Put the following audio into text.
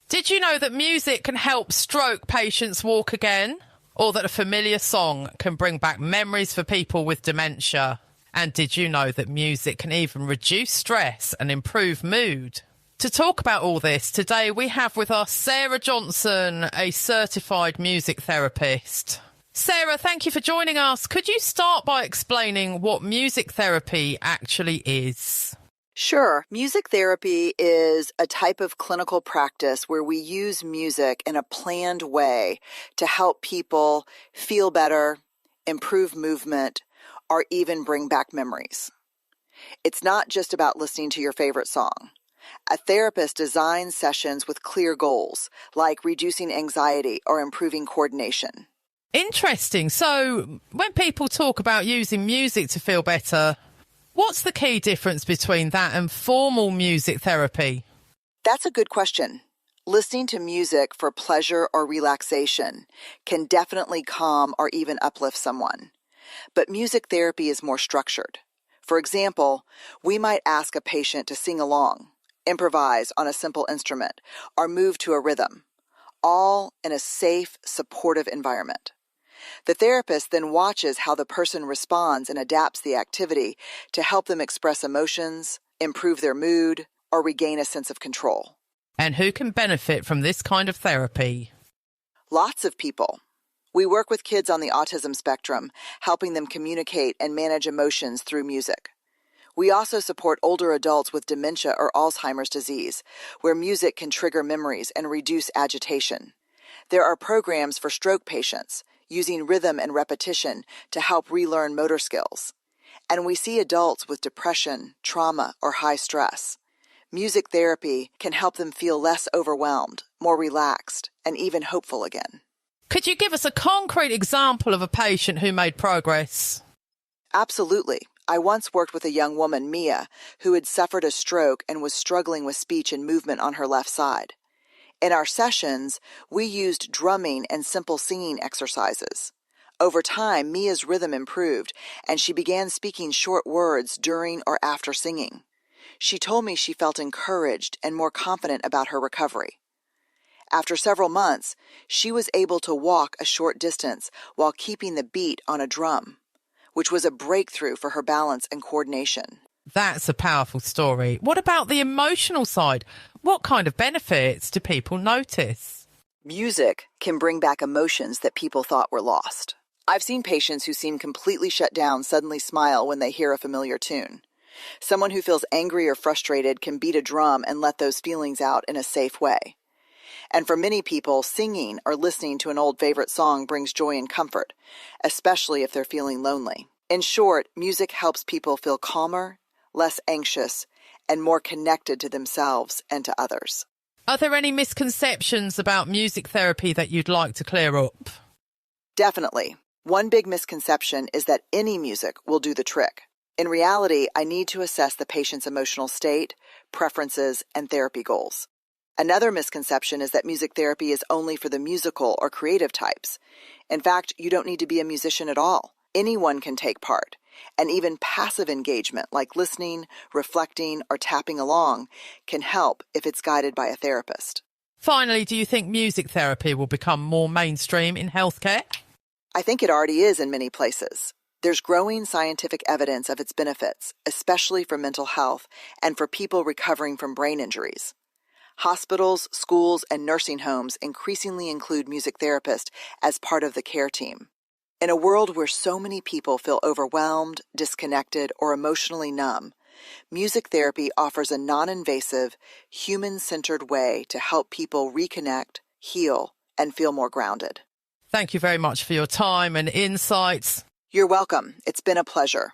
Did you know that music can help stroke patients walk again? Or that a familiar song can bring back memories for people with dementia? And did you know that music can even reduce stress and improve mood? To talk about all this, today we have with us Sarah Johnson, a certified music therapist. Sarah, thank you for joining us. Could you start by explaining what music therapy actually is? Sure. Music therapy is a type of clinical practice where we use music in a planned way to help people feel better, improve movement, or even bring back memories. It's not just about listening to your favorite song. A therapist designs sessions with clear goals, like reducing anxiety or improving coordination. Interesting. So, when people talk about using music to feel better, what's the key difference between that and formal music therapy? That's a good question. Listening to music for pleasure or relaxation can definitely calm or even uplift someone. But music therapy is more structured. For example, we might ask a patient to sing along, improvise on a simple instrument, or move to a rhythm, all in a safe, supportive environment. The therapist then watches how the person responds and adapts the activity to help them express emotions, improve their mood, or regain a sense of control. And who can benefit from this kind of therapy? Lots of people. We work with kids on the autism spectrum, helping them communicate and manage emotions through music. We also support older adults with dementia or Alzheimer's disease, where music can trigger memories and reduce agitation. There are programs for stroke patients, using rhythm and repetition to help relearn motor skills. And we see adults with depression, trauma, or high stress. Music therapy can help them feel less overwhelmed, more relaxed, and even hopeful again. Could you give us a concrete example of a patient who made progress? Absolutely. I once worked with a young woman, Mia, who had suffered a stroke and was struggling with speech and movement on her left side. In our sessions, we used drumming and simple singing exercises. Over time, Mia's rhythm improved, and she began speaking short words during or after singing. She told me she felt encouraged and more confident about her recovery. After several months, she was able to walk a short distance while keeping the beat on a drum, which was a breakthrough for her balance and coordination. That's a powerful story. What about the emotional side? What kind of benefits do people notice? Music can bring back emotions that people thought were lost. I've seen patients who seem completely shut down suddenly smile when they hear a familiar tune. Someone who feels angry or frustrated can beat a drum and let those feelings out in a safe way. And for many people, singing or listening to an old favorite song brings joy and comfort, especially if they're feeling lonely. In short, music helps people feel calmer, less anxious, and more connected to themselves and to others. Are there any misconceptions about music therapy that you'd like to clear up? Definitely. One big misconception is that any music will do the trick. In reality, I need to assess the patient's emotional state, preferences, and therapy goals. Another misconception is that music therapy is only for the musical or creative types. In fact, you don't need to be a musician at all. Anyone can take part, and even passive engagement like listening, reflecting, or tapping along can help if it's guided by a therapist. Finally, do you think music therapy will become more mainstream in healthcare? I think it already is in many places. There's growing scientific evidence of its benefits, especially for mental health and for people recovering from brain injuries. Hospitals, schools, and nursing homes increasingly include music therapists as part of the care team. In a world where so many people feel overwhelmed, disconnected, or emotionally numb, music therapy offers a non-invasive, human-centered way to help people reconnect, heal, and feel more grounded. Thank you very much for your time and insights. You're welcome. It's been a pleasure.